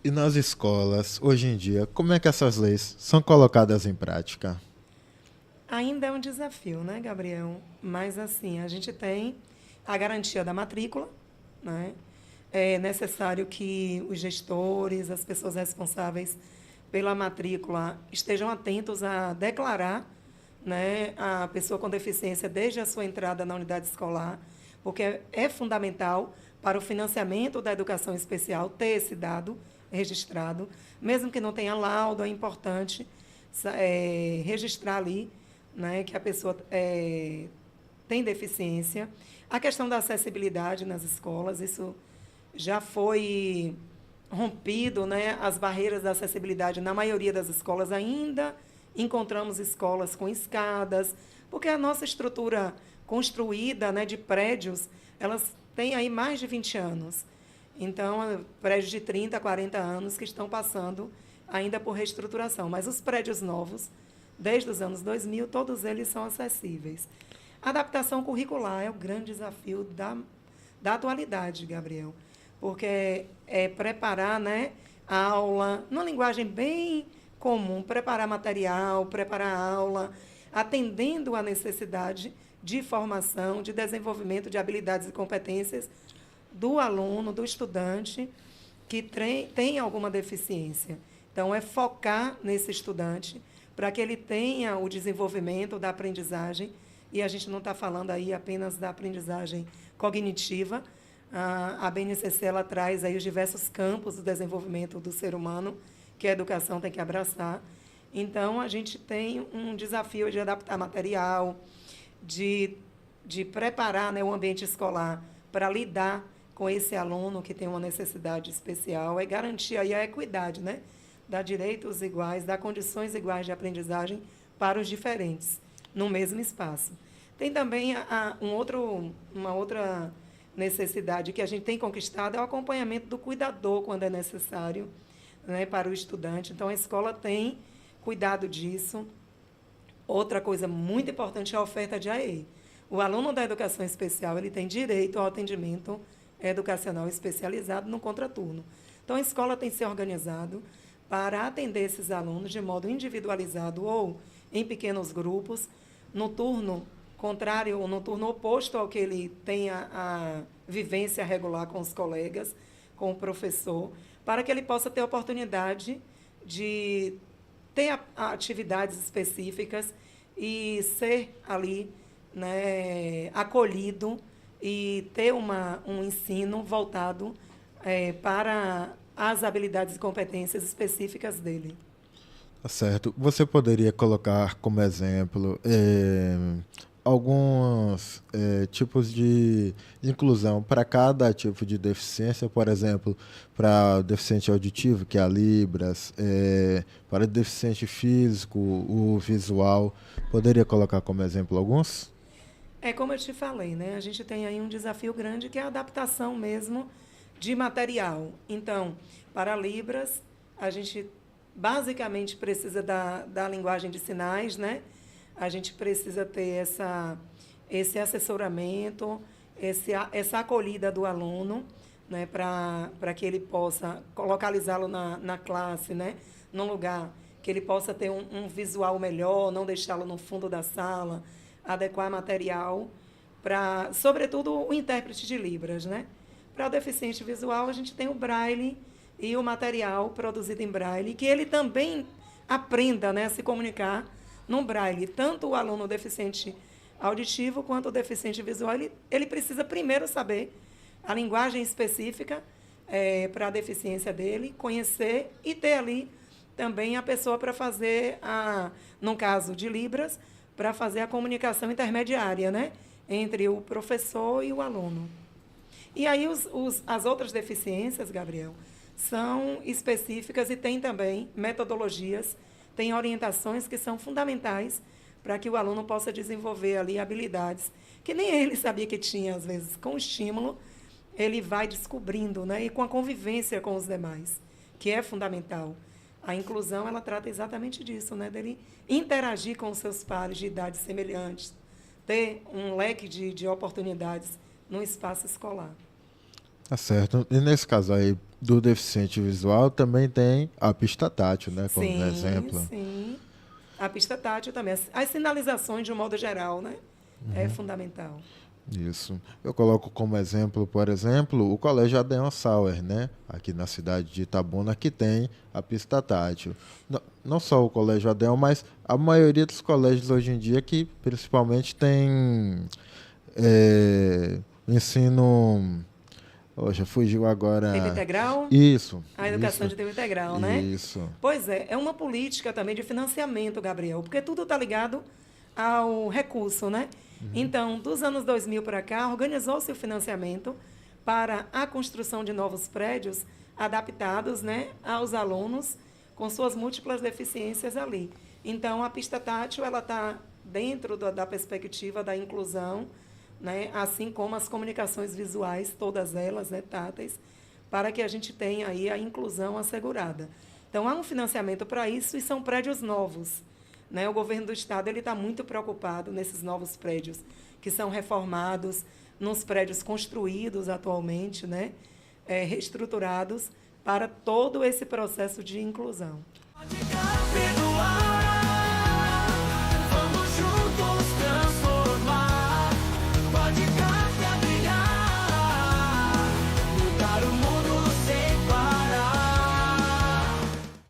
E nas escolas, hoje em dia, como é que essas leis são colocadas em prática? Ainda é um desafio, né, Gabriel? Mas, assim, a gente tem a garantia da matrícula, né? É necessário que os gestores, as pessoas responsáveis pela matrícula estejam atentos a declarar, né, a pessoa com deficiência desde a sua entrada na unidade escolar, porque é fundamental para o financiamento da educação especial ter esse dado registrado. Mesmo que não tenha laudo, é importante registrar ali, né, que a pessoa tem deficiência. A questão da acessibilidade nas escolas, isso já foi rompido, né, as barreiras da acessibilidade na maioria das escolas. Ainda encontramos escolas com escadas, porque a nossa estrutura construída, né, de prédios, elas têm aí mais de 20 anos. Então, prédios de 30, 40 anos que estão passando ainda por reestruturação. Mas os prédios novos, desde os anos 2000, todos eles são acessíveis. A adaptação curricular é o grande desafio da atualidade, Gabriel, porque é preparar, né, a aula numa linguagem bem comum, preparar material, preparar a aula, atendendo à necessidade de formação, de desenvolvimento de habilidades e competências do aluno, do estudante que tem alguma deficiência. Então, é focar nesse estudante para que ele tenha o desenvolvimento da aprendizagem, e a gente não está falando aí apenas da aprendizagem cognitiva. A BNCC ela traz aí os diversos campos do desenvolvimento do ser humano que a educação tem que abraçar. Então, a gente tem um desafio de adaptar material, de, de preparar, né, o ambiente escolar para lidar com esse aluno que tem uma necessidade especial, é garantir aí a equidade, né? Dar direitos iguais, dar condições iguais de aprendizagem para os diferentes, no mesmo espaço. Tem também uma outra necessidade que a gente tem conquistado, é o acompanhamento do cuidador quando é necessário, né, para o estudante. Então, a escola tem cuidado disso. Outra coisa muito importante é a oferta de AE. O aluno da educação especial ele tem direito ao atendimento educacional especializado no contraturno. Então, a escola tem se organizado para atender esses alunos de modo individualizado ou em pequenos grupos, no turno contrário ou no turno oposto ao que ele tem a vivência regular com os colegas, com o professor, para que ele possa ter a oportunidade de ter atividades específicas e ser ali, né, acolhido e ter um ensino voltado para as habilidades e competências específicas dele. Tá certo. Você poderia colocar como exemplo alguns tipos de inclusão para cada tipo de deficiência, por exemplo, para o deficiente auditivo, que é a Libras, para o deficiente físico, o visual. Poderia colocar como exemplo alguns? É como eu te falei, né? A gente tem aí um desafio grande que é a adaptação mesmo de material. Então, para Libras, a gente basicamente precisa da linguagem de sinais, né? A gente precisa ter esse assessoramento, essa acolhida do aluno, né? Para que ele possa localizá-lo na classe, né? Num lugar que ele possa ter um visual melhor, não deixá-lo no fundo da sala, adequar material para, sobretudo, o intérprete de Libras, né? Para o deficiente visual, a gente tem o braille e o material produzido em braille, que ele também aprenda, né, a se comunicar no braille. Tanto o aluno deficiente auditivo quanto o deficiente visual, ele precisa primeiro saber a linguagem específica para a deficiência dele, conhecer e ter ali também a pessoa para fazer, no caso de Libras, para fazer a comunicação intermediária, né, entre o professor e o aluno. E aí as outras deficiências, Gabriel, são específicas e tem também metodologias, tem orientações que são fundamentais para que o aluno possa desenvolver ali habilidades que nem ele sabia que tinha, às vezes, com o estímulo, ele vai descobrindo, né? E com a convivência com os demais, que é fundamental. A inclusão, ela trata exatamente disso, né? Dele interagir com os seus pares de idades semelhantes, ter um leque de oportunidades no espaço escolar. Tá certo. E nesse caso aí, do deficiente visual também tem a pista tátil, né, como Sim, exemplo. sim. A pista tátil também. As sinalizações, de um modo geral, né? É fundamental. Isso. Eu coloco como exemplo, por exemplo, o Colégio Adeon Sauer, né? Aqui na cidade de Itabuna, que tem a pista tátil. Não só o Colégio Adeon, mas a maioria dos colégios hoje em dia que principalmente tem ensino. Oh, já fugiu Tempo agora. integral? Isso. A educação Isso. de tempo integral, né? Isso. Pois é uma política também de financiamento, Gabriel, porque tudo está ligado ao recurso, né? Então, dos anos 2000 para cá, organizou-se o financiamento para a construção de novos prédios adaptados, né, aos alunos com suas múltiplas deficiências ali. Então, a pista tátil ela está dentro da perspectiva da inclusão, né, assim como as comunicações visuais, todas elas, né, táteis, para que a gente tenha aí a inclusão assegurada. Então, há um financiamento para isso e são prédios novos, né? O governo do estado ele está muito preocupado nesses novos prédios que são reformados, nos prédios construídos atualmente, né? Reestruturados para todo esse processo de inclusão. Pode perdoar.